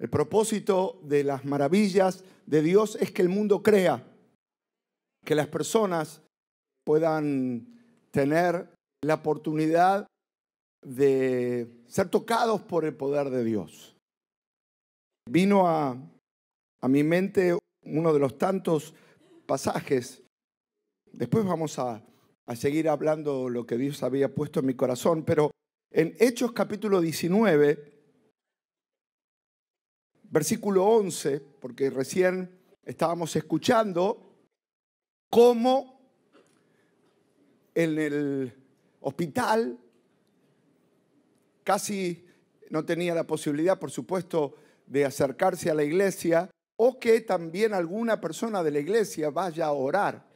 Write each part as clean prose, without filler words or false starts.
El propósito de las maravillas de Dios es que el mundo crea, que las personas puedan tener la oportunidad de ser tocados por el poder de Dios. Vino a mi mente uno de los tantos pasajes. Después vamos a seguir hablando lo que Dios había puesto en mi corazón, pero en Hechos capítulo 19, versículo 11, porque recién estábamos escuchando cómo en el hospital casi no tenía la posibilidad, por supuesto, de acercarse a la iglesia, o que también alguna persona de la iglesia vaya a orar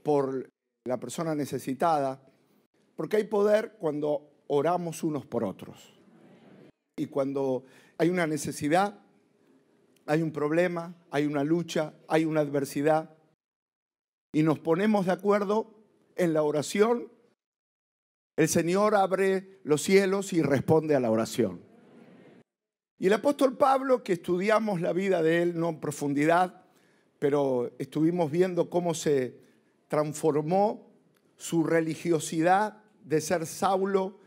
por la persona necesitada, porque hay poder cuando oramos unos por otros. Y cuando hay una necesidad, hay un problema, hay una lucha, hay una adversidad, y nos ponemos de acuerdo en la oración, el Señor abre los cielos y responde a la oración. Y el apóstol Pablo, que estudiamos la vida de él, no en profundidad, pero estuvimos viendo cómo se transformó su religiosidad de ser Saulo,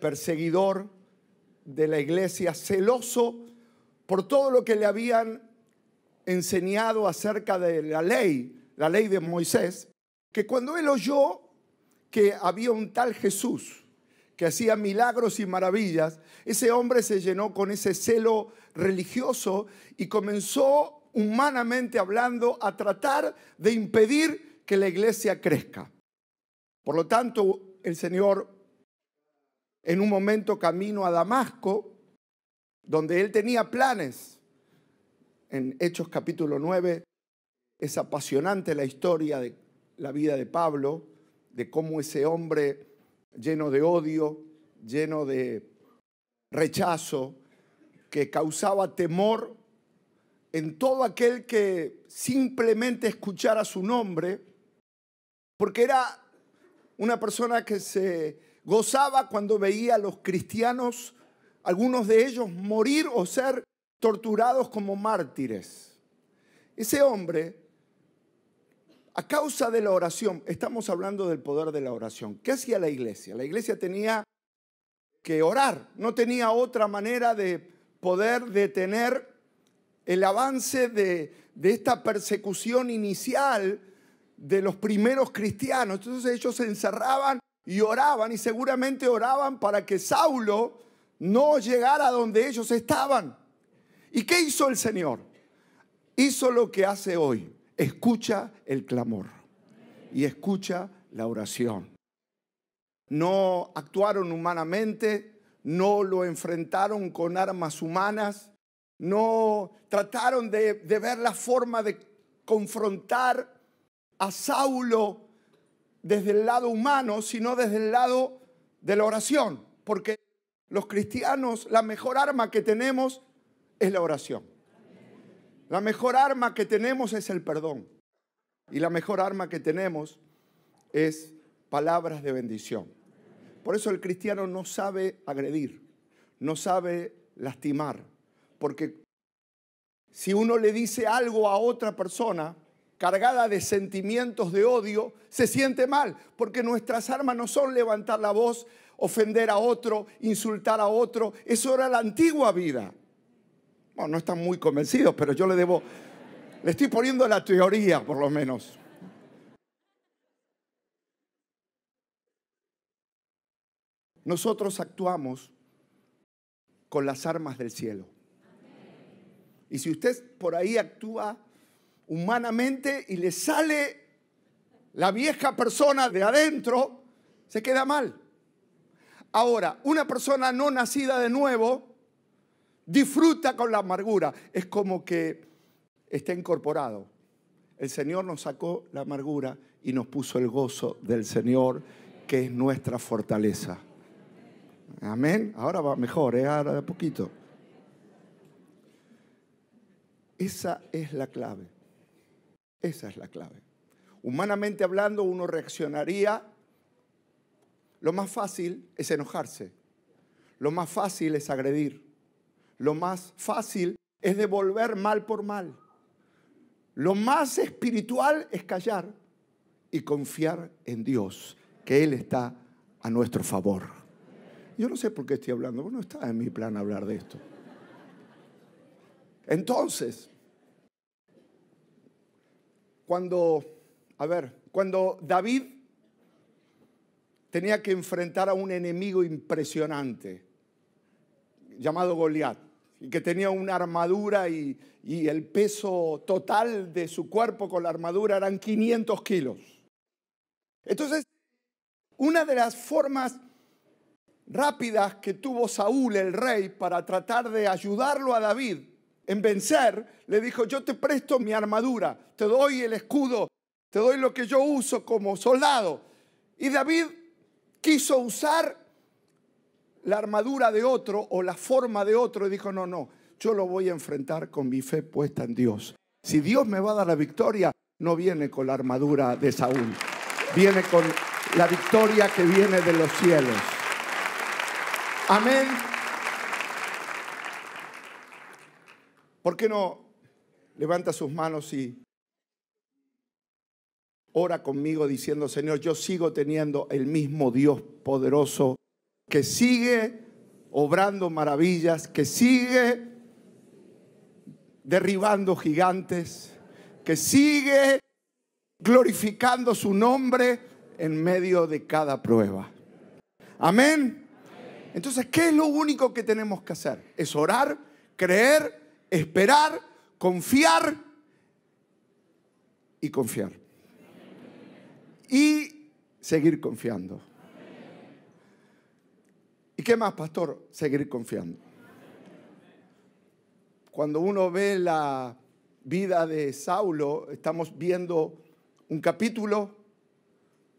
perseguidor de la iglesia, celoso por todo lo que le habían enseñado acerca de la ley de Moisés, que cuando él oyó que había un tal Jesús que hacía milagros y maravillas, ese hombre se llenó con ese celo religioso y comenzó, humanamente hablando, a tratar de impedir que la iglesia crezca. Por lo tanto, el Señor, en un momento camino a Damasco, donde él tenía planes, en Hechos capítulo 9, es apasionante la historia de la vida de Pablo, de cómo ese hombre lleno de odio, lleno de rechazo, que causaba temor en todo aquel que simplemente escuchara su nombre, porque era una persona que se gozaba cuando veía a los cristianos, algunos de ellos morir o ser torturados como mártires. Ese hombre, a causa de la oración, estamos hablando del poder de la oración. ¿Qué hacía la iglesia? La iglesia tenía que orar, no tenía otra manera de poder detener el avance de esta persecución inicial de los primeros cristianos. Entonces ellos se encerraban y oraban, y seguramente oraban para que Saulo no llegara a donde ellos estaban. ¿Y qué hizo el Señor? Hizo lo que hace hoy. Escucha el clamor y escucha la oración. No actuaron humanamente, no lo enfrentaron con armas humanas, no trataron de ver la forma de confrontar a Saulo desde el lado humano, sino desde el lado de la oración. Porque los cristianos, la mejor arma que tenemos es la oración. La mejor arma que tenemos es el perdón. Y la mejor arma que tenemos es palabras de bendición. Por eso el cristiano no sabe agredir, no sabe lastimar. Porque si uno le dice algo a otra persona cargada de sentimientos de odio, se siente mal. Porque nuestras armas no son levantar la voz, ofender a otro, insultar a otro. Eso era la antigua vida. Bueno, no están muy convencidos, pero yo le estoy poniendo la teoría, por lo menos. Nosotros actuamos con las armas del cielo. Y si usted por ahí actúa humanamente y le sale la vieja persona de adentro, se queda mal. Ahora, una persona no nacida de nuevo disfruta con la amargura. Es como que está incorporado. El Señor nos sacó la amargura y nos puso el gozo del Señor, que es nuestra fortaleza. Amén. Ahora va mejor, ahora de poquito. Esa es la clave. Esa es la clave. Humanamente hablando, uno reaccionaría. Lo más fácil es enojarse. Lo más fácil es agredir. lo más fácil es devolver mal por mal. Lo más espiritual es callar y confiar en Dios, que Él está a nuestro favor. Yo no sé por qué estoy hablando, no está en mi plan hablar de esto. Entonces, cuando David tenía que enfrentar a un enemigo impresionante llamado Goliat, y que tenía una armadura y el peso total de su cuerpo con la armadura eran 500 kilos. Entonces, una de las formas rápidas que tuvo Saúl, el rey, para tratar de ayudarlo a David en vencer, le dijo: yo te presto mi armadura, te doy el escudo, te doy lo que yo uso como soldado. Y David quiso usar la armadura de otro o la forma de otro y dijo: no, yo lo voy a enfrentar con mi fe puesta en Dios. Si Dios me va a dar la victoria, no viene con la armadura de Saúl, viene con la victoria que viene de los cielos. Amén. ¿Por qué no levanta sus manos y ora conmigo diciendo: Señor, yo sigo teniendo el mismo Dios poderoso que sigue obrando maravillas, que sigue derribando gigantes, que sigue glorificando su nombre en medio de cada prueba. Amén. Entonces, ¿qué es lo único que tenemos que hacer? Es orar, creer, esperar, confiar y confiar. Y seguir confiando. ¿Y qué más, pastor? Seguir confiando. Cuando uno ve la vida de Saulo, estamos viendo un capítulo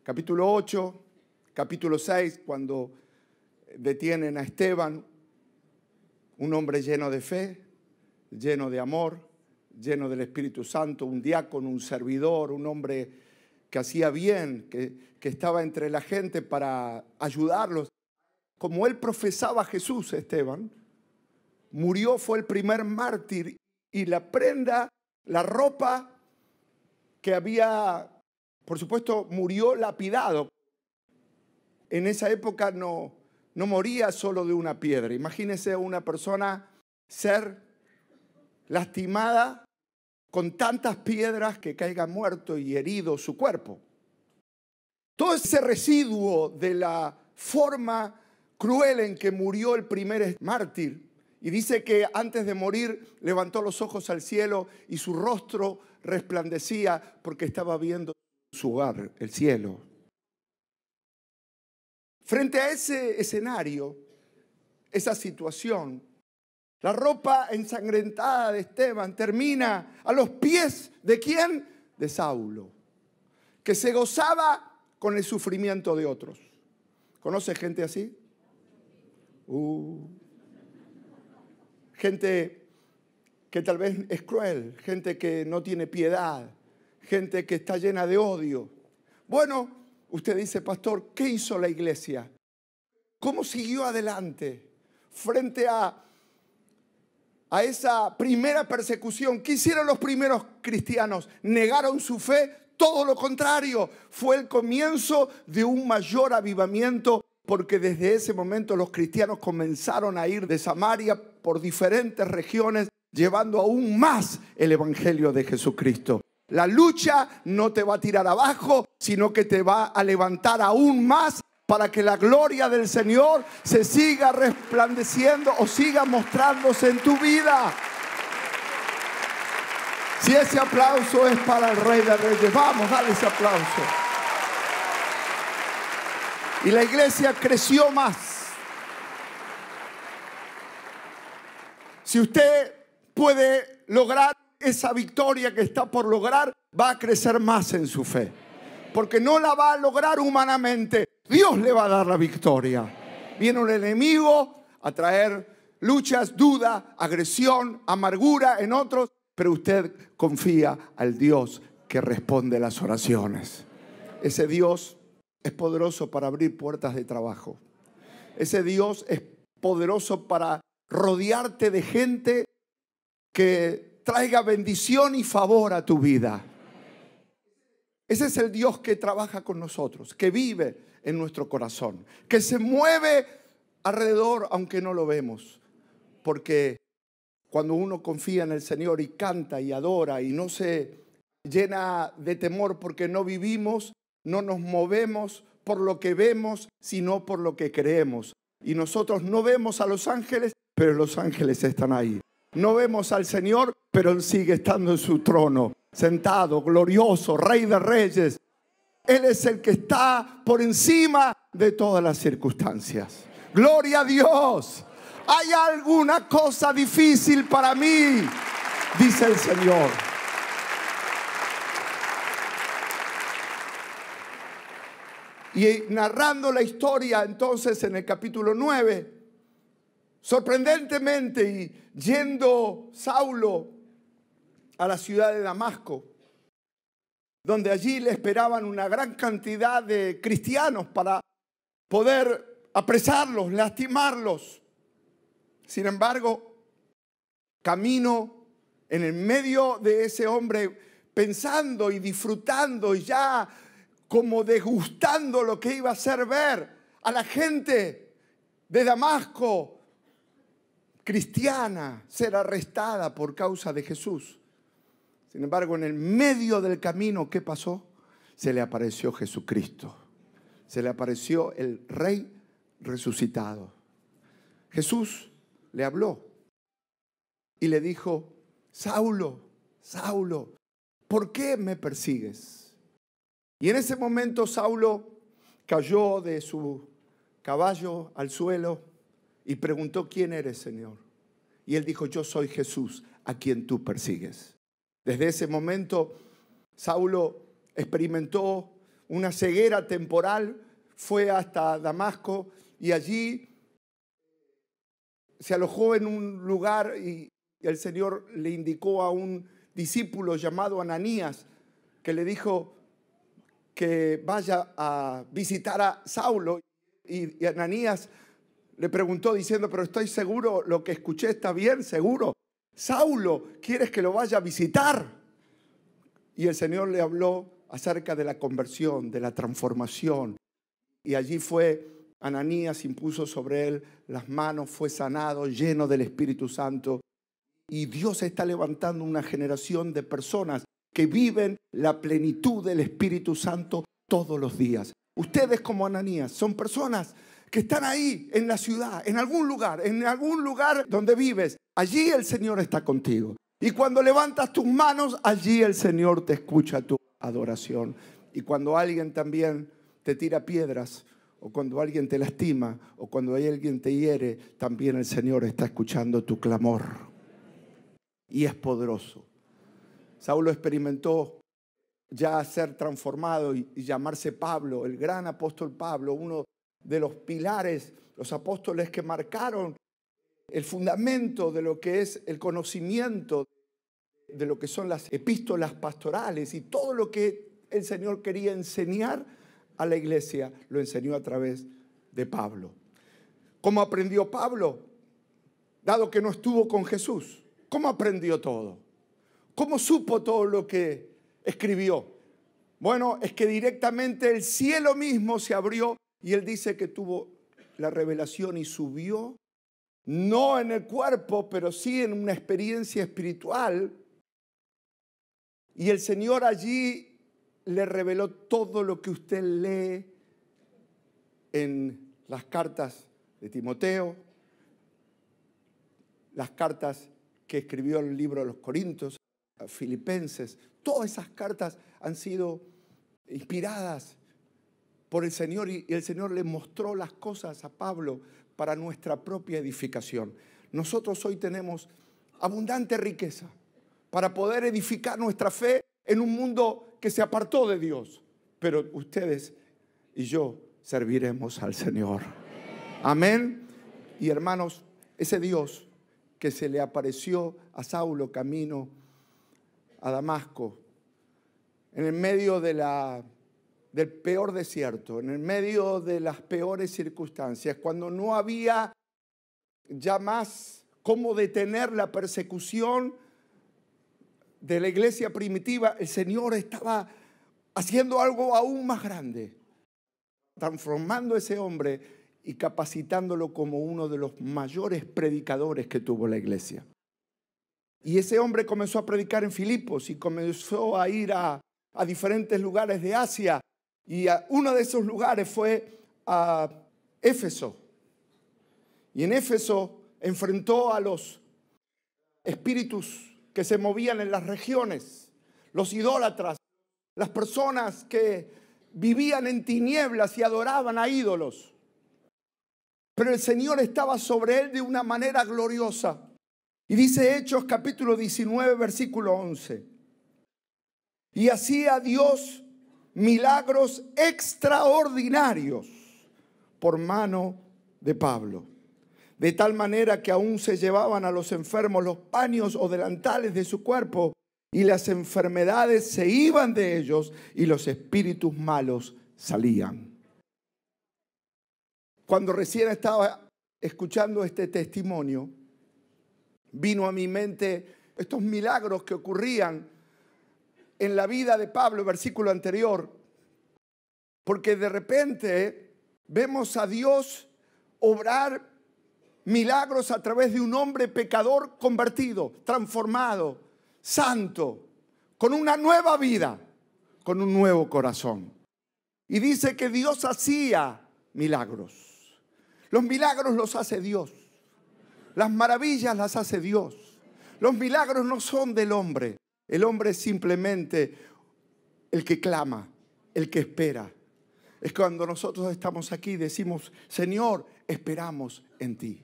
8, capítulo 6, cuando detienen a Esteban, un hombre lleno de fe, lleno de amor, lleno del Espíritu Santo, un diácono, un servidor, un hombre que hacía bien, que estaba entre la gente para ayudarlos. Como él profesaba a Jesús, Esteban, murió, fue el primer mártir, y la prenda, la ropa que había, por supuesto, murió lapidado. En esa época no moría solo de una piedra. Imagínese una persona ser lastimada con tantas piedras que caiga muerto y herido su cuerpo. Todo ese residuo de la forma cruel en que murió el primer mártir. Y dice que antes de morir levantó los ojos al cielo y su rostro resplandecía porque estaba viendo su hogar, el cielo. Frente a ese escenario, esa situación, la ropa ensangrentada de Esteban termina a los pies ¿de quién? De Saulo, que se gozaba con el sufrimiento de otros. ¿Conoce gente así? Gente que tal vez es cruel, gente que no tiene piedad, gente que está llena de odio. Bueno, usted dice: pastor, ¿qué hizo la iglesia? ¿Cómo siguió adelante frente a esa primera persecución? ¿Qué hicieron los primeros cristianos? ¿Negaron su fe? Todo lo contrario, fue el comienzo de un mayor avivamiento, porque desde ese momento los cristianos comenzaron a ir de Samaria por diferentes regiones, llevando aún más el evangelio de Jesucristo. La lucha no te va a tirar abajo, sino que te va a levantar aún más para que la gloria del Señor se siga resplandeciendo o siga mostrándose en tu vida. Si ese aplauso es para el Rey de Reyes, vamos, dale ese aplauso. Y la iglesia creció más. Si usted puede lograr esa victoria que está por lograr, va a crecer más en su fe. Porque no la va a lograr humanamente. Dios le va a dar la victoria. Viene un enemigo a traer luchas, duda, agresión, amargura en otros, pero usted confía al Dios que responde las oraciones. Ese Dios es poderoso para abrir puertas de trabajo. Ese Dios es poderoso para rodearte de gente que traiga bendición y favor a tu vida. Ese es el Dios que trabaja con nosotros, que vive en nuestro corazón, que se mueve alrededor aunque no lo vemos. Porque cuando uno confía en el Señor y canta y adora y no se llena de temor porque no vivimos, no nos movemos por lo que vemos, sino por lo que creemos. Y nosotros no vemos a los ángeles, pero los ángeles están ahí. No vemos al Señor, pero Él sigue estando en su trono, sentado, glorioso, Rey de Reyes. Él es el que está por encima de todas las circunstancias. ¡Gloria a Dios! ¿Hay alguna cosa difícil para mí?, dice el Señor. Y narrando la historia, entonces, en el capítulo 9, sorprendentemente, y yendo Saulo a la ciudad de Damasco, donde allí le esperaban una gran cantidad de cristianos para poder apresarlos, lastimarlos. Sin embargo, camino en el medio de ese hombre, pensando y disfrutando y ya como degustando lo que iba a hacer ver a la gente de Damasco cristiana ser arrestada por causa de Jesús. Sin embargo, en el medio del camino, ¿qué pasó? Se le apareció Jesucristo. Se le apareció el Rey resucitado. Jesús le habló y le dijo: Saulo, Saulo, ¿por qué me persigues? Y en ese momento Saulo cayó de su caballo al suelo y preguntó: ¿quién eres, Señor? Y él dijo: yo soy Jesús, a quien tú persigues. Desde ese momento Saulo experimentó una ceguera temporal, fue hasta Damasco y allí se alojó en un lugar y el Señor le indicó a un discípulo llamado Ananías, que le dijo que vaya a visitar a Saulo. Y Ananías le preguntó diciendo: pero estoy seguro, lo que escuché está bien, seguro. Saulo, ¿quieres que lo vaya a visitar? Y el Señor le habló acerca de la conversión, de la transformación. Y allí fue Ananías, impuso sobre él las manos, fue sanado, lleno del Espíritu Santo. Y Dios está levantando una generación de personas que viven la plenitud del Espíritu Santo todos los días. Ustedes, como Ananías, son personas que están ahí en la ciudad, en algún lugar donde vives. Allí el Señor está contigo. Y cuando levantas tus manos, allí el Señor te escucha tu adoración. Y cuando alguien también te tira piedras, o cuando alguien te lastima, o cuando alguien te hiere, también el Señor está escuchando tu clamor. Y es poderoso. Saulo experimentó ya ser transformado y llamarse Pablo, el gran apóstol Pablo, uno de los pilares, los apóstoles que marcaron el fundamento de lo que es el conocimiento de lo que son las epístolas pastorales y todo lo que el Señor quería enseñar a la iglesia, lo enseñó a través de Pablo. ¿Cómo aprendió Pablo? Dado que no estuvo con Jesús, ¿cómo aprendió todo? ¿Cómo supo todo lo que escribió? Bueno, es que directamente el cielo mismo se abrió y él dice que tuvo la revelación y subió, no en el cuerpo, pero sí en una experiencia espiritual. Y el Señor allí le reveló todo lo que usted lee en las cartas de Timoteo, las cartas que escribió el libro de los Corintios, Filipenses. Todas esas cartas han sido inspiradas por el Señor y el Señor le mostró las cosas a Pablo para nuestra propia edificación. Nosotros hoy tenemos abundante riqueza para poder edificar nuestra fe en un mundo que se apartó de Dios. Pero ustedes y yo serviremos al Señor. Amén. Y hermanos, ese Dios que se le apareció a Saulo camino a Damasco, en el medio del peor desierto, en el medio de las peores circunstancias, cuando no había ya más cómo detener la persecución de la iglesia primitiva, el Señor estaba haciendo algo aún más grande, transformando a ese hombre y capacitándolo como uno de los mayores predicadores que tuvo la iglesia. Y ese hombre comenzó a predicar en Filipos y comenzó a ir a diferentes lugares de Asia. Y uno de esos lugares fue a Éfeso. Y en Éfeso enfrentó a los espíritus que se movían en las regiones, los idólatras, las personas que vivían en tinieblas y adoraban a ídolos. Pero el Señor estaba sobre él de una manera gloriosa. Y dice Hechos capítulo 19, versículo 11. Y hacía Dios milagros extraordinarios por mano de Pablo. De tal manera que aún se llevaban a los enfermos los paños o delantales de su cuerpo y las enfermedades se iban de ellos y los espíritus malos salían. Cuando recién estaba escuchando este testimonio, vino a mi mente estos milagros que ocurrían en la vida de Pablo, el versículo anterior, porque de repente vemos a Dios obrar milagros a través de un hombre pecador convertido, transformado, santo, con una nueva vida, con un nuevo corazón. Y dice que Dios hacía milagros. Los milagros los hace Dios. Las maravillas las hace Dios. Los milagros no son del hombre. El hombre es simplemente el que clama, el que espera. Es cuando nosotros estamos aquí y decimos, Señor, esperamos en ti.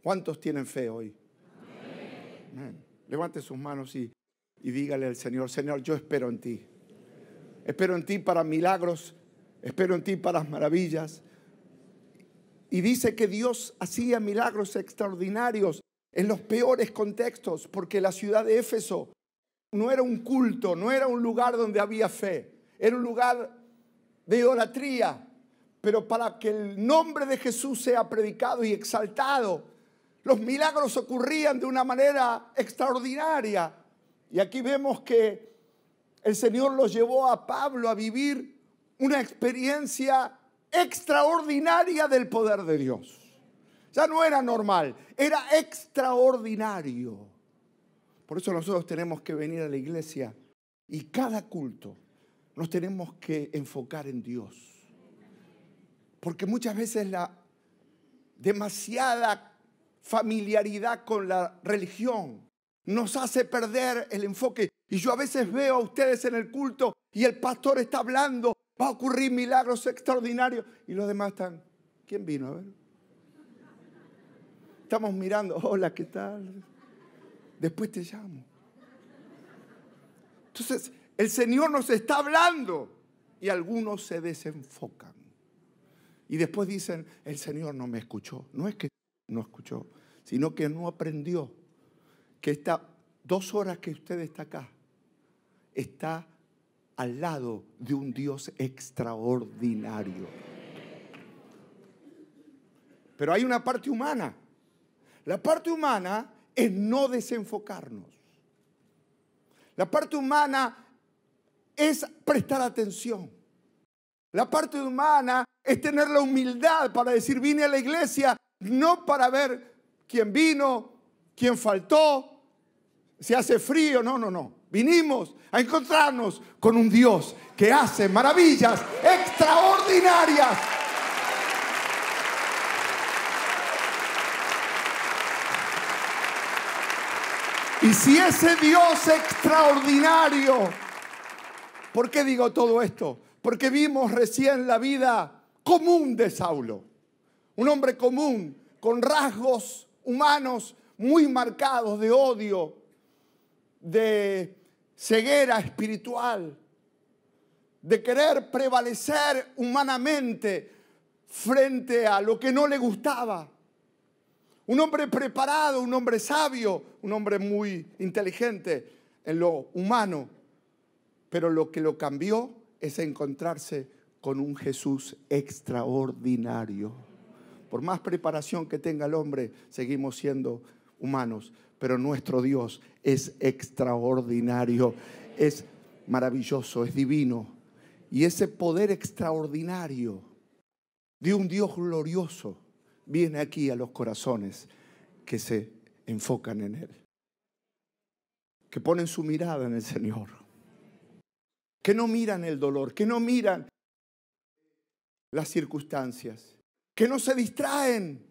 ¿Cuántos tienen fe hoy? Amén. Levante sus manos y dígale al Señor, Señor, yo espero en ti. Espero en ti para milagros, espero en ti para maravillas. Y dice que Dios hacía milagros extraordinarios en los peores contextos, porque la ciudad de Éfeso no era un culto, no era un lugar donde había fe, era un lugar de idolatría. Pero para que el nombre de Jesús sea predicado y exaltado, los milagros ocurrían de una manera extraordinaria. Y aquí vemos que el Señor los llevó a Pablo a vivir una experiencia extraordinaria del poder de Dios. Ya no era normal, era extraordinario. Por eso nosotros tenemos que venir a la iglesia y cada culto nos tenemos que enfocar en Dios. Porque muchas veces la demasiada familiaridad con la religión nos hace perder el enfoque. Y yo a veces veo a ustedes en el culto y el pastor está hablando, va a ocurrir milagros extraordinarios. Y los demás están, ¿quién vino? A ver. Estamos mirando, hola, ¿qué tal? Después te llamo. Entonces, el Señor nos está hablando y algunos se desenfocan. Y después dicen, el Señor no me escuchó. No es que no escuchó, sino que no aprendió que estas 2 horas que usted está acá, está al lado de un Dios extraordinario. Pero hay una parte humana. La parte humana es no desenfocarnos. La parte humana es prestar atención. La parte humana es tener la humildad para decir, vine a la iglesia no para ver quién vino, quién faltó, si hace frío. No. Vinimos a encontrarnos con un Dios que hace maravillas extraordinarias. Y si ese Dios extraordinario, ¿por qué digo todo esto? Porque vimos recién la vida común de Saulo. Un hombre común, con rasgos humanos muy marcados de odio, de ceguera espiritual, de querer prevalecer humanamente frente a lo que no le gustaba. Un hombre preparado, un hombre sabio, un hombre muy inteligente en lo humano. Pero lo que lo cambió es encontrarse con un Jesús extraordinario. Por más preparación que tenga el hombre, seguimos siendo humanos. Pero nuestro Dios es extraordinario, es maravilloso, es divino. Y ese poder extraordinario de un Dios glorioso viene aquí a los corazones que se enfocan en Él, que ponen su mirada en el Señor, que no miran el dolor, que no miran las circunstancias, que no se distraen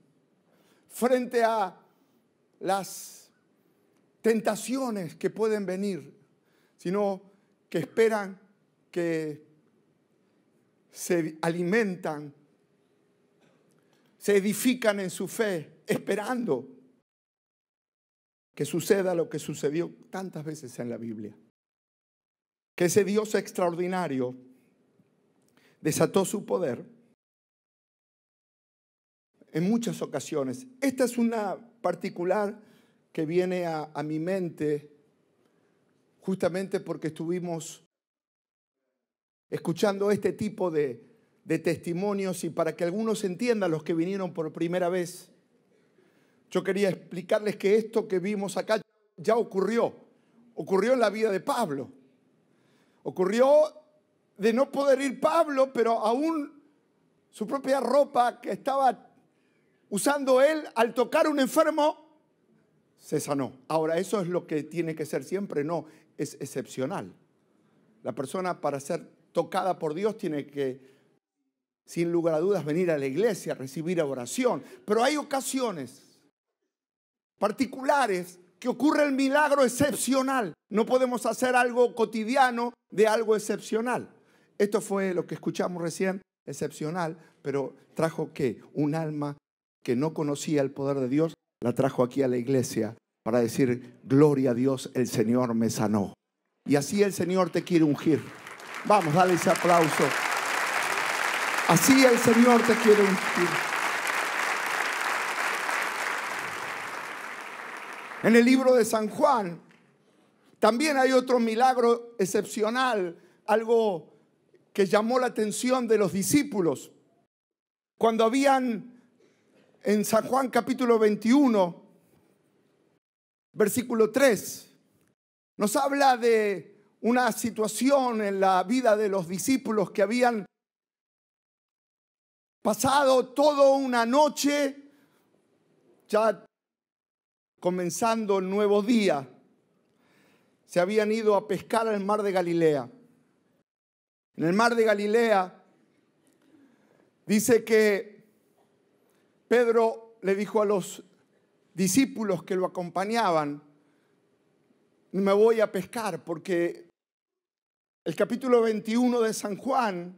frente a las tentaciones que pueden venir, sino que esperan, que se alimentan, se edifican en su fe, esperando que suceda lo que sucedió tantas veces en la Biblia. Que ese Dios extraordinario desató su poder en muchas ocasiones. Esta es una particular que viene a mi mente justamente porque estuvimos escuchando este tipo de testimonios, y para que algunos entiendan, los que vinieron por primera vez, yo quería explicarles que esto que vimos acá ya ocurrió en la vida de Pablo. Ocurrió de no poder ir Pablo, pero aún su propia ropa que estaba usando él, al tocar a un enfermo, se sanó. Ahora, ¿eso es lo que tiene que ser siempre? No, es excepcional. La persona, para ser tocada por Dios, tiene que, sin lugar a dudas, venir a la iglesia, recibir oración. Pero hay ocasiones particulares que ocurre el milagro excepcional. No podemos hacer algo cotidiano de algo excepcional. Esto fue lo que escuchamos recién, excepcional, pero trajo ¿qué? Un alma que no conocía el poder de Dios, la trajo aquí a la iglesia para decir: gloria a Dios, el Señor me sanó. Y así el Señor te quiere ungir. Vamos, dale ese aplauso. Así el Señor te quiere ungir. En el libro de San Juan también hay otro milagro excepcional, algo que llamó la atención de los discípulos. Cuando habían, en San Juan capítulo 21, versículo 3, nos habla de una situación en la vida de los discípulos que habían pasado toda una noche, ya comenzando el nuevo día, se habían ido a pescar al mar de Galilea. En el mar de Galilea dice que Pedro le dijo a los discípulos que lo acompañaban: me voy a pescar, porque el capítulo 21 de San Juan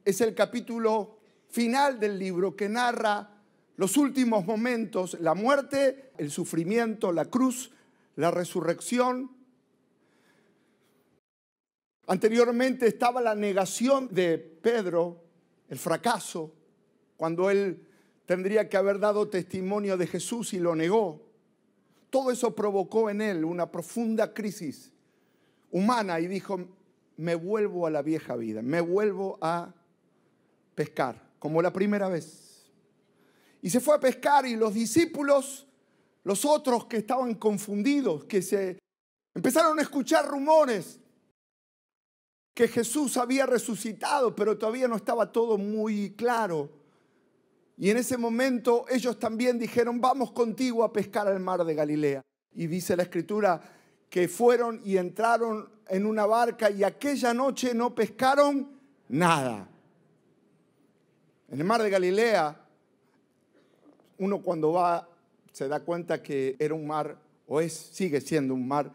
es el capítulo final del libro que narra los últimos momentos, la muerte, el sufrimiento, la cruz, la resurrección. Anteriormente estaba la negación de Pedro, el fracaso, cuando él tendría que haber dado testimonio de Jesús y lo negó. Todo eso provocó en él una profunda crisis humana y dijo: me vuelvo a la vieja vida, me vuelvo a pescar, como la primera vez. Y se fue a pescar, y los discípulos, los otros que estaban confundidos, que se empezaron a escuchar rumores que Jesús había resucitado, pero todavía no estaba todo muy claro. Y en ese momento ellos también dijeron: vamos contigo a pescar al mar de Galilea. Y dice la Escritura que fueron y entraron en una barca, y aquella noche no pescaron nada. En el mar de Galilea, uno cuando va se da cuenta que era un mar, sigue siendo un mar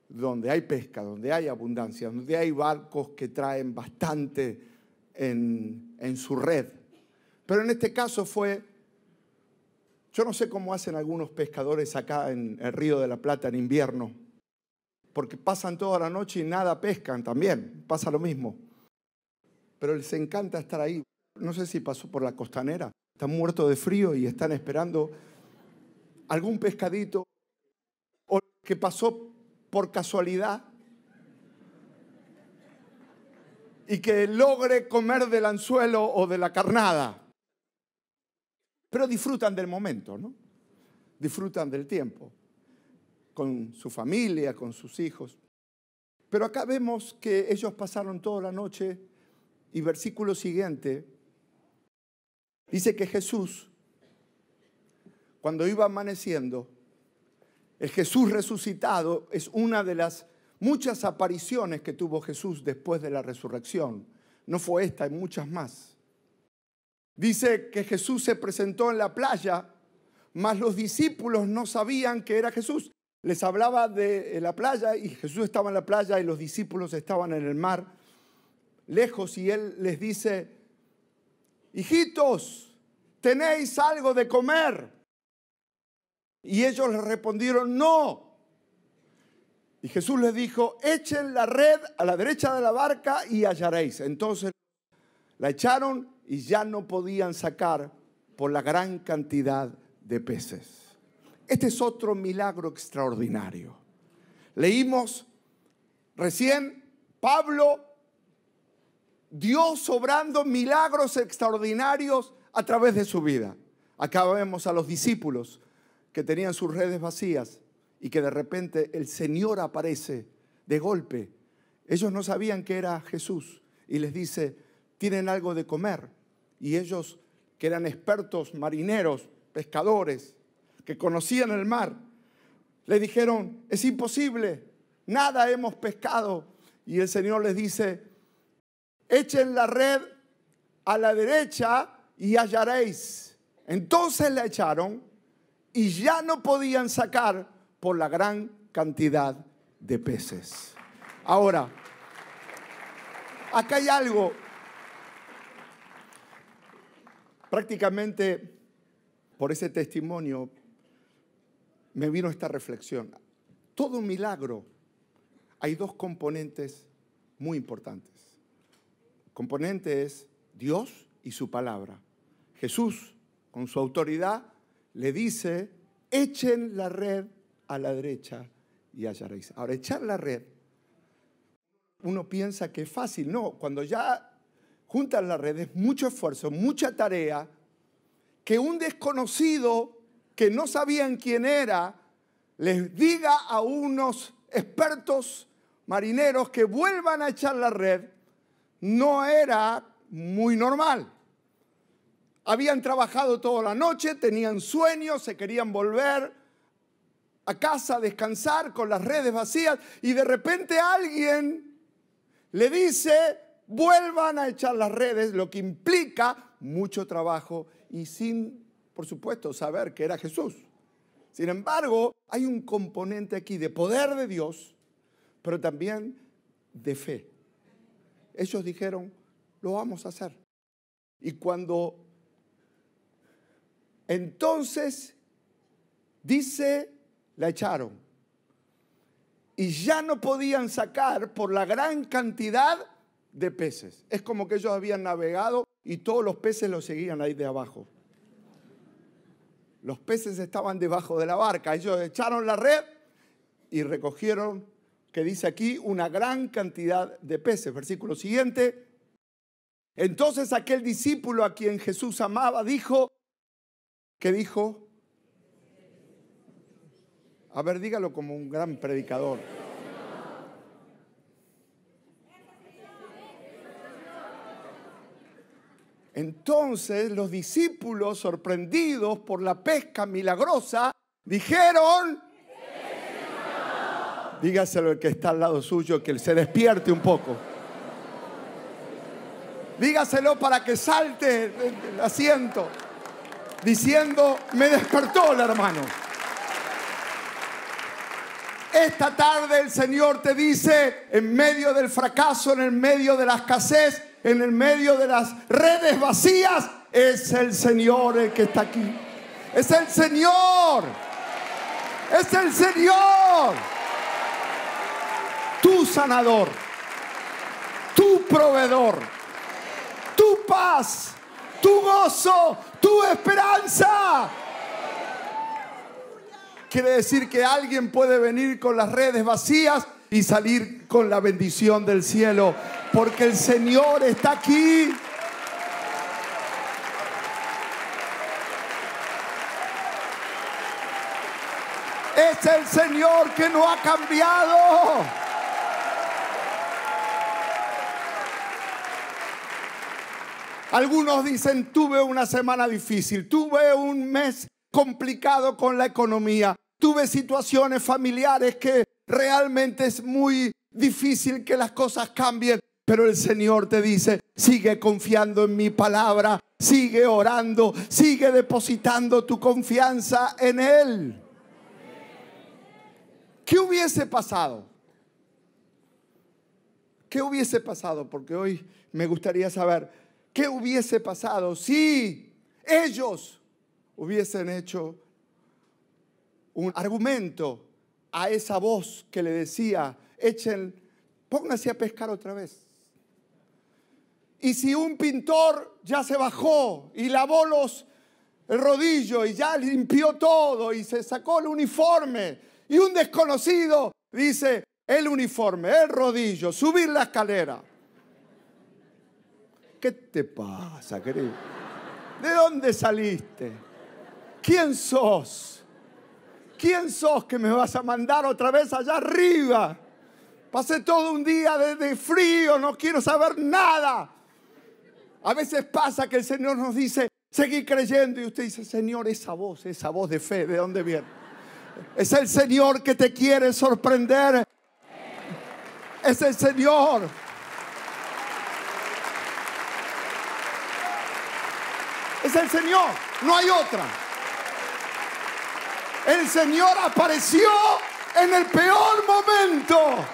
donde hay pesca, donde hay abundancia, donde hay barcos que traen bastante en su red. Pero en este caso yo no sé cómo hacen algunos pescadores acá en el Río de la Plata en invierno, porque pasan toda la noche y nada pescan también, pasa lo mismo. Pero les encanta estar ahí. No sé si pasó por la costanera, están muertos de frío y están esperando algún pescadito, o que pasó por casualidad y que logre comer del anzuelo o de la carnada. pero disfrutan del momento, ¿no? Disfrutan del tiempo, con su familia, con sus hijos. Pero acá vemos que ellos pasaron toda la noche y versículo siguiente dice que Jesús, cuando iba amaneciendo, el Jesús resucitado es una de las muchas apariciones que tuvo Jesús después de la resurrección. No fue esta, hay muchas más. Dice que Jesús se presentó en la playa, mas los discípulos no sabían que era Jesús. Les hablaba de la playa y Jesús estaba en la playa y los discípulos estaban en el mar, lejos, y Él les dice: hijitos, ¿tenéis algo de comer? Y ellos le respondieron: no. Y Jesús les dijo: echen la red a la derecha de la barca y hallaréis. Entonces la echaron y ya no podían sacar por la gran cantidad de peces. Este es otro milagro extraordinario. Leímos recién, Pablo, Dios obrando milagros extraordinarios a través de su vida. Acá vemos a los discípulos que tenían sus redes vacías y que de repente el Señor aparece de golpe. Ellos no sabían que era Jesús y les dice: ¿tienen algo de comer? Y ellos, que eran expertos marineros, pescadores, que conocían el mar, le dijeron: es imposible, nada hemos pescado. Y el Señor les dice: echen la red a la derecha y hallaréis. Entonces la echaron y ya no podían sacar por la gran cantidad de peces. Ahora, acá hay algo. Prácticamente por ese testimonio me vino esta reflexión. Todo milagro hay dos componentes muy importantes. El componente es Dios y su palabra. Jesús, con su autoridad, le dice: echen la red a la derecha y hallaréis. Ahora, echar la red, uno piensa que es fácil. No, cuando ya juntan la red es mucho esfuerzo, mucha tarea, que un desconocido que no sabían quién era les diga a unos expertos marineros que vuelvan a echar la red, no era muy normal. Habían trabajado toda la noche, tenían sueños, se querían volver a casa a descansar con las redes vacías y de repente alguien le dice: vuelvan a echar las redes, lo que implica mucho trabajo y sin, por supuesto, saber que era Jesús. Sin embargo, hay un componente aquí de poder de Dios, pero también de fe. Ellos dijeron: lo vamos a hacer. Y cuando entonces dice, la echaron. Y ya no podían sacar por la gran cantidad de peces. Es como que ellos habían navegado y todos los peces los seguían ahí de abajo. Los peces estaban debajo de la barca. Ellos echaron la red y recogieron, que dice aquí, una gran cantidad de peces. Versículo siguiente. Entonces aquel discípulo a quien Jesús amaba dijo, ¿qué dijo? A ver, dígalo como un gran predicador. Entonces los discípulos, sorprendidos por la pesca milagrosa, dijeron, dígaselo al que está al lado suyo, que se despierte un poco. Dígaselo para que salte el asiento, diciendo, me despertó el hermano. Esta tarde el Señor te dice, en medio del fracaso, en el medio de la escasez, en el medio de las redes vacías, es el Señor el que está aquí. Es el Señor. Es el Señor. Tu sanador, tu proveedor, tu paz, tu gozo, tu esperanza. Quiere decir que alguien puede venir con las redes vacías y salir con la bendición del cielo, porque el Señor está aquí. Es el Señor que no ha cambiado. Algunos dicen, tuve una semana difícil, tuve un mes complicado con la economía, tuve situaciones familiares que realmente es muy difícil que las cosas cambien. Pero el Señor te dice, sigue confiando en mi palabra, sigue orando, sigue depositando tu confianza en Él. ¿Qué hubiese pasado? ¿Qué hubiese pasado? Porque hoy me gustaría saber, ¿qué hubiese pasado si ellos hubiesen hecho un argumento a esa voz que le decía, pónganse a pescar otra vez? Y si un pintor ya se bajó y lavó el rodillo y ya limpió todo y se sacó el uniforme, y un desconocido dice, el uniforme, el rodillo, subir la escalera. ¿Qué te pasa, querido? ¿De dónde saliste? ¿Quién sos? ¿Quién sos que me vas a mandar otra vez allá arriba? Pasé todo un día de frío, no quiero saber nada. A veces pasa que el Señor nos dice, seguí creyendo, y usted dice, Señor, esa voz de fe, ¿de dónde viene? Es el Señor que te quiere sorprender. Es el Señor. Es el Señor, no hay otra. El Señor apareció en el peor momento.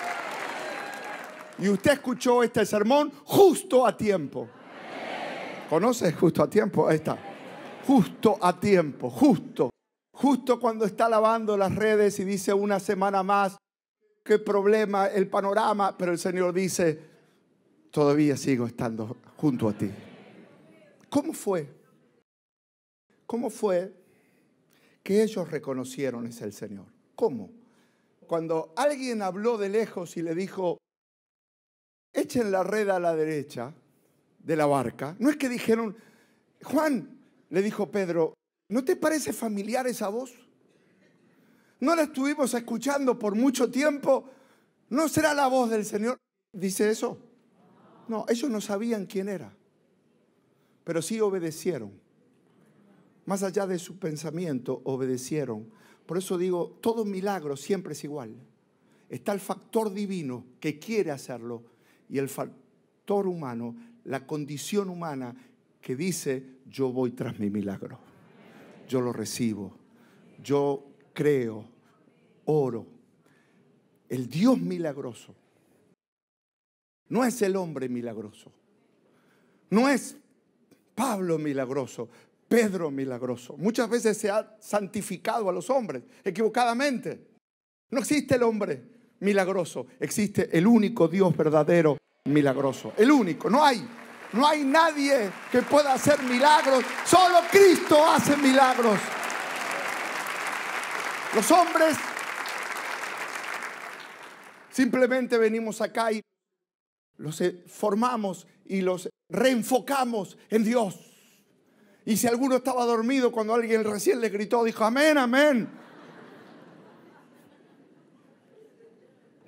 Y usted escuchó este sermón justo a tiempo. ¿Conoces justo a tiempo? Ahí está. Justo a tiempo, justo. Justo cuando está lavando las redes y dice una semana más, qué problema, el panorama. Pero el Señor dice, todavía sigo estando junto a ti. ¿Cómo fue? ¿Cómo fue que ellos reconocieron es el Señor? ¿Cómo? Cuando alguien habló de lejos y le dijo, echen la red a la derecha de la barca, no es que dijeron, Juan, le dijo Pedro, ¿no te parece familiar esa voz? ¿No la estuvimos escuchando por mucho tiempo? ¿No será la voz del Señor? ¿Dice eso? No, ellos no sabían quién era, pero sí obedecieron. Más allá de su pensamiento, obedecieron. Por eso digo, todo milagro siempre es igual. Está el factor divino que quiere hacerlo y el factor humano, la condición humana que dice, yo voy tras mi milagro. Yo lo recibo. Yo creo, oro. El Dios milagroso no es el hombre milagroso. No es Pablo milagroso. Pedro milagroso. Muchas veces se ha santificado a los hombres equivocadamente. No existe el hombre milagroso. Existe el único Dios verdadero milagroso. El único. No hay nadie que pueda hacer milagros. Solo Cristo hace milagros. Los hombres simplemente venimos acá y los formamos y los reenfocamos en Dios. Y si alguno estaba dormido cuando alguien recién le gritó, dijo, amén, amén.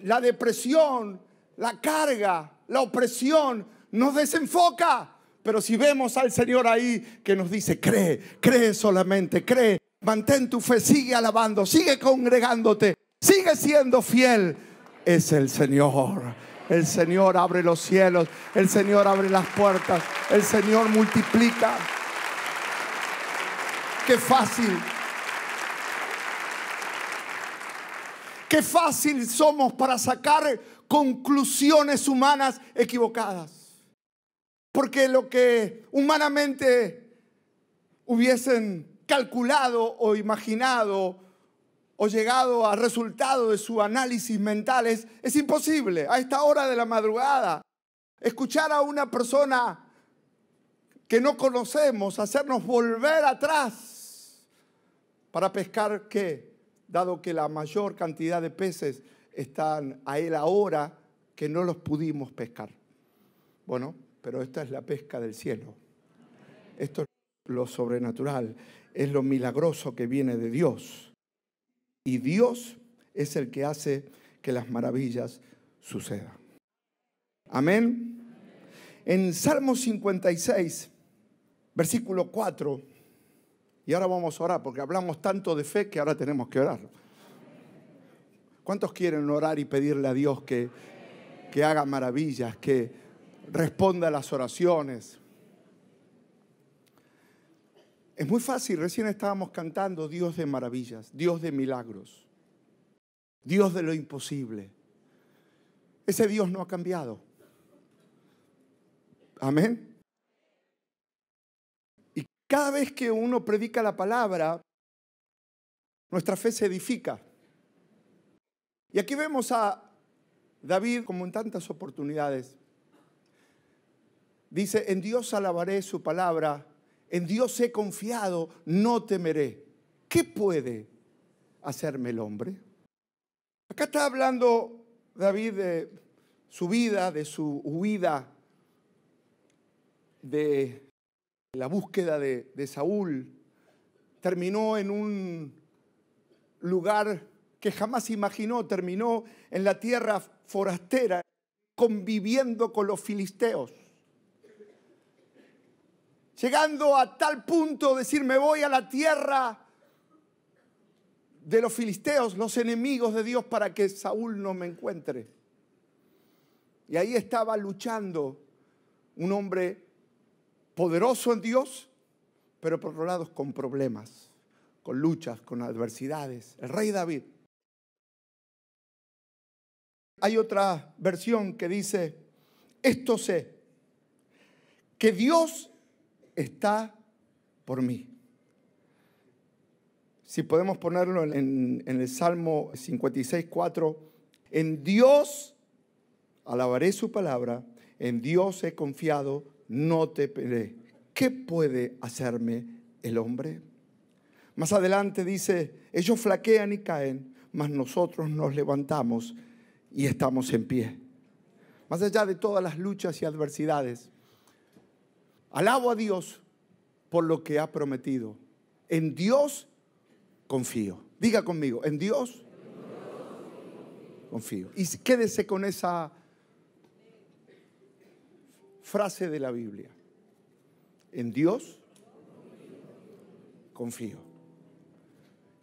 La depresión, la carga, la opresión nos desenfoca. Pero si vemos al Señor ahí que nos dice, cree solamente, cree. Mantén tu fe, sigue alabando, sigue congregándote, sigue siendo fiel. Es el Señor. El Señor abre los cielos, el Señor abre las puertas, el Señor multiplica. Qué fácil. Qué fácil somos para sacar conclusiones humanas equivocadas. Porque lo que humanamente hubiesen calculado o imaginado o llegado a resultado de su análisis mental es imposible. A esta hora de la madrugada, escuchar a una persona que no conocemos hacernos volver atrás para pescar, ¿qué? Dado que la mayor cantidad de peces están a él ahora que no los pudimos pescar. Bueno, pero esta es la pesca del cielo. Esto es lo sobrenatural, es lo milagroso que viene de Dios. Y Dios es el que hace que las maravillas sucedan. Amén. En Salmo 56, versículo 4, y ahora vamos a orar porque hablamos tanto de fe que ahora tenemos que orar. ¿Cuántos quieren orar y pedirle a Dios que haga maravillas, que responda a las oraciones? Es muy fácil, recién estábamos cantando Dios de maravillas, Dios de milagros, Dios de lo imposible. Ese Dios no ha cambiado. Amén. Y cada vez que uno predica la palabra, nuestra fe se edifica. Y aquí vemos a David, como en tantas oportunidades, dice: en Dios alabaré su palabra, en Dios he confiado, no temeré. ¿Qué puede hacerme el hombre? Acá está hablando David de su vida, de su huida, de la búsqueda de Saúl. Terminó en un lugar que jamás imaginó, terminó en la tierra forastera, conviviendo con los filisteos. Llegando a tal punto de decir: me voy a la tierra de los filisteos, los enemigos de Dios, para que Saúl no me encuentre. Y ahí estaba luchando un hombre poderoso en Dios, pero por otro lado con problemas, con luchas, con adversidades. El rey David. Hay otra versión que dice: esto sé, que Dios está por mí. Si podemos ponerlo en el Salmo 56, 4. En Dios alabaré su palabra, en Dios he confiado, no temeré. ¿Qué puede hacerme el hombre? Más adelante dice: ellos flaquean y caen, mas nosotros nos levantamos y estamos en pie. Más allá de todas las luchas y adversidades, alabo a Dios por lo que ha prometido. En Dios confío. Diga conmigo: en Dios confío. Y quédese con esa frase de la Biblia: en Dios confío.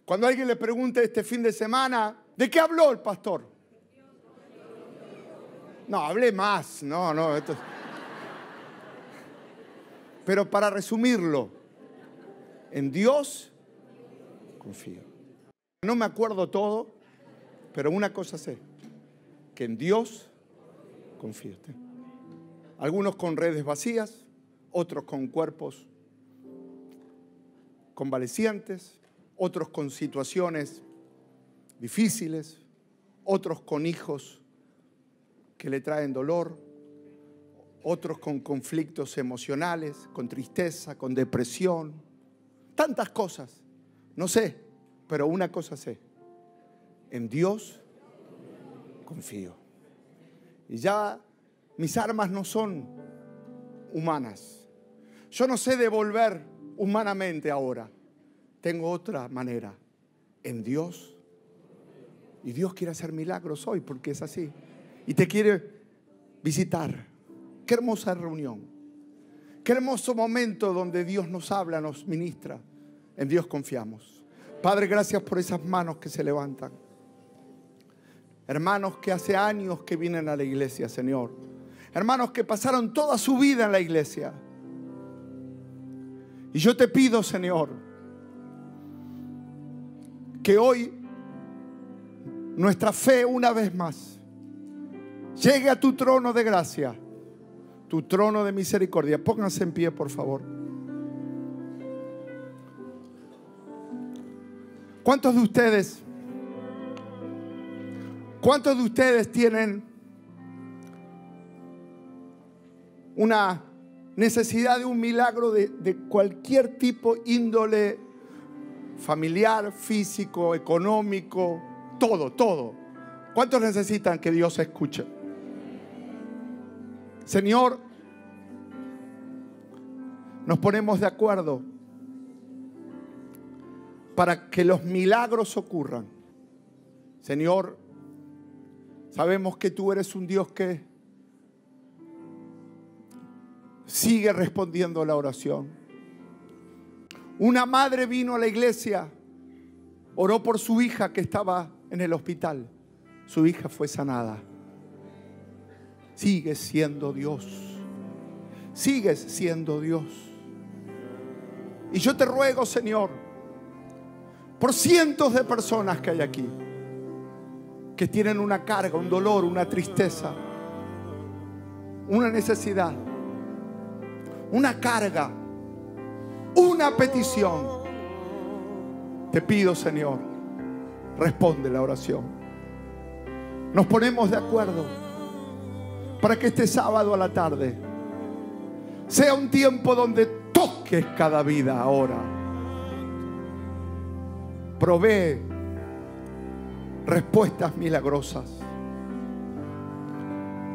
Cuando alguien le pregunte este fin de semana: ¿de qué habló el pastor? No, hablé más. No, esto... Pero para resumirlo, en Dios confío. No me acuerdo todo, pero una cosa sé: que en Dios confío. Algunos con redes vacías, otros con cuerpos convalecientes, otros con situaciones difíciles, otros con hijos que le traen dolor, otros con conflictos emocionales, con tristeza, con depresión, tantas cosas. No sé, pero una cosa sé: en Dios confío. Y ya mis armas no son humanas. Yo no sé devolver humanamente ahora. Tengo otra manera: en Dios. Y Dios quiere hacer milagros hoy, porque es así. Y te quiere visitar. Qué hermosa reunión. Qué hermoso momento donde Dios nos habla, nos ministra. En Dios confiamos. Padre, gracias por esas manos que se levantan. Hermanos que hace años que vienen a la iglesia, Señor. Hermanos que pasaron toda su vida en la iglesia. Y yo te pido, Señor, que hoy nuestra fe una vez más llegue a tu trono de gracia, tu trono de misericordia. Pónganse en pie, por favor. ¿Cuántos de ustedes tienen una necesidad de un milagro de cualquier tipo, índole, familiar, físico, económico, todo? ¿Cuántos necesitan que Dios escuche? Señor, nos ponemos de acuerdo para que los milagros ocurran. Señor, sabemos que tú eres un Dios que sigue respondiendo a la oración. Una madre vino a la iglesia, oró por su hija que estaba en el hospital. Su hija fue sanada. Sigues siendo Dios. Sigues siendo Dios. Y yo te ruego, Señor, por cientos de personas que hay aquí, que tienen una carga, un dolor, una tristeza, una necesidad, una carga, una petición. Te pido, Señor, responde la oración. Nos ponemos de acuerdo para que este sábado a la tarde sea un tiempo donde toques cada vida ahora. Provee respuestas milagrosas.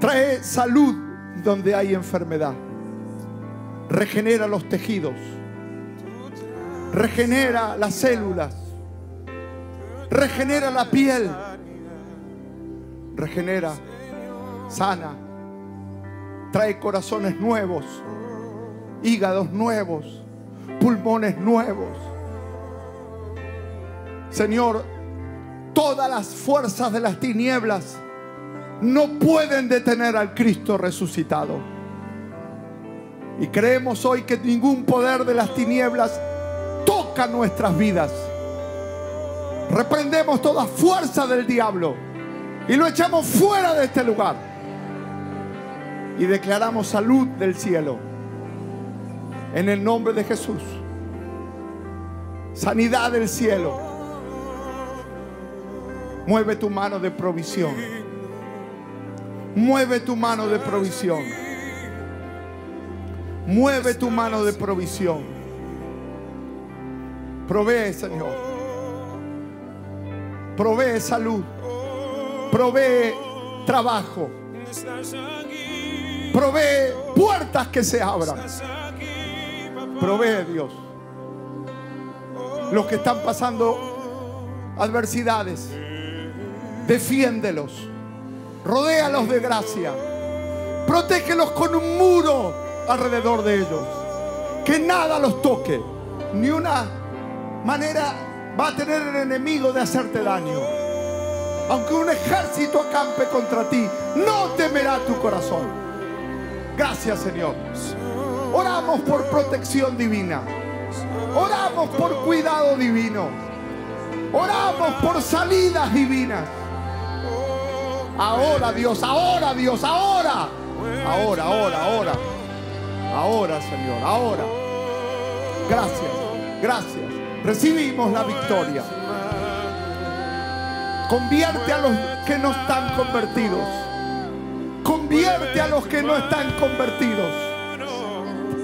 Trae salud donde hay enfermedad. Regenera los tejidos. Regenera las células. Regenera la piel. Regenera, sana. Trae corazones nuevos, hígados nuevos, pulmones nuevos. Señor, todas las fuerzas de las tinieblas no pueden detener al Cristo resucitado. Y creemos hoy que ningún poder de las tinieblas toca nuestras vidas. Reprendemos toda fuerza del diablo y lo echamos fuera de este lugar. Y declaramos salud del cielo. En el nombre de Jesús. Sanidad del cielo. Mueve tu mano de provisión. Mueve tu mano de provisión. Mueve tu mano de provisión. Provee, Señor. Provee salud. Provee trabajo. Provee puertas que se abran. Provee, Dios. Los que están pasando adversidades, defiéndelos. Rodéalos de gracia. Protégelos con un muro alrededor de ellos. Que nada los toque. Ni una manera va a tener el enemigo de hacerte daño. Aunque un ejército acampe contra ti, no temerá tu corazón. Gracias, Señor. Oramos por protección divina. Oramos por cuidado divino. Oramos por salidas divinas. Ahora, Dios, ahora, Dios, ahora. Ahora, ahora, ahora. Ahora, Señor, ahora. Gracias, gracias. Recibimos la victoria. Convierte a los que no están convertidos. Convierte a los que no están convertidos.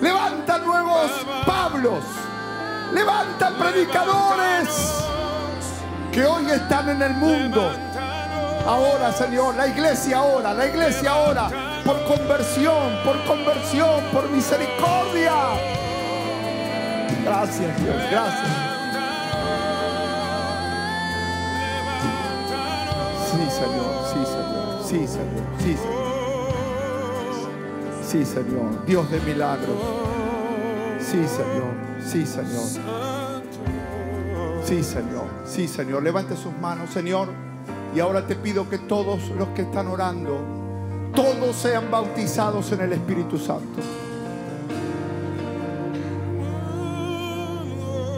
Levanta nuevos Pablos. Levanta predicadores que hoy están en el mundo. Ahora, Señor, la iglesia ahora, por conversión, por misericordia. Gracias, Dios, gracias. Sí, Señor, sí, Señor, sí, Señor, sí, Señor. Sí, Señor, Dios de milagros. Sí, Señor, sí, Señor. Sí, Señor, sí, Señor. Levante sus manos, Señor. Y ahora te pido que todos los que están orando, todos sean bautizados en el Espíritu Santo.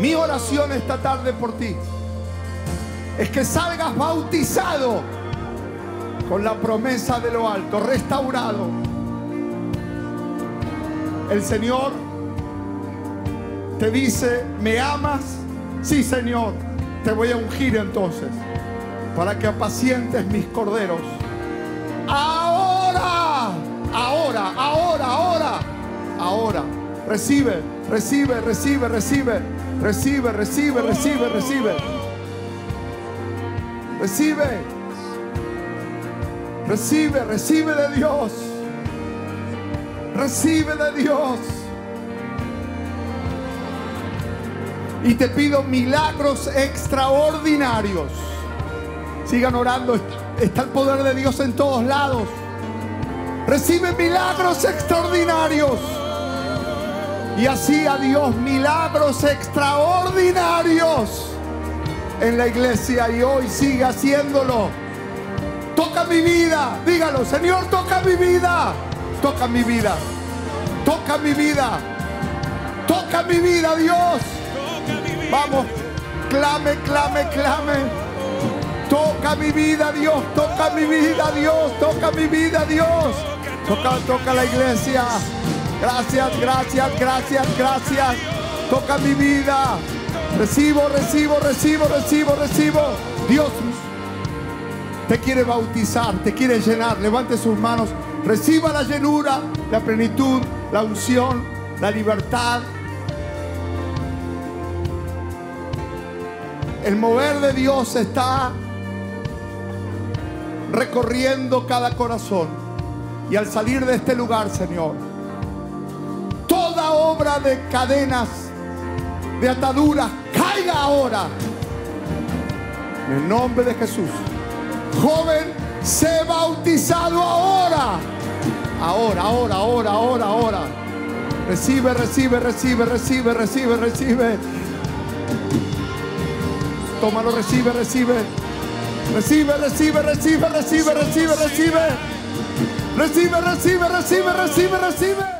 Mi oración esta tarde por ti es que salgas bautizado con la promesa de lo alto, restaurado. El Señor te dice: ¿me amas? Sí, Señor. Te voy a ungir entonces para que apacientes mis corderos. Ahora, ahora, ahora, ahora, ahora. Recibe, recibe, recibe, recibe, recibe, recibe, recibe, recibe. Recibe, recibe, recibe de Dios. Recibe de Dios. Y te pido milagros extraordinarios. Sigan orando. Está el poder de Dios en todos lados. Recibe milagros extraordinarios. Y así a Dios, milagros extraordinarios en la iglesia. Y hoy sigue haciéndolo. Toca mi vida. Dígalo, Señor, toca mi vida. Toca mi vida. Toca mi vida. Toca mi vida, Dios. Vamos, clame, clame, clame. Toca mi vida, Dios. Toca mi vida, Dios. Toca mi vida, Dios. Toca la iglesia. Gracias, gracias, gracias, gracias. Toca mi vida. Recibo, recibo, recibo, recibo, recibo. Dios te quiere bautizar, te quiere llenar. Levante sus manos. Reciba la llenura, la plenitud, la unción, la libertad. El mover de Dios está recorriendo cada corazón. Y al salir de este lugar, Señor, toda obra de cadenas, de ataduras, caiga ahora. En el nombre de Jesús. Joven, sé bautizado ahora. Ahora, ahora, ahora, ahora, ahora. Recibe, recibe, recibe, recibe, recibe, recibe. Tómalo, recibe, recibe. Recibe, recibe, recibe, recibe, recibe, recibe. Recibe, recibe, recibe, recibe, recibe.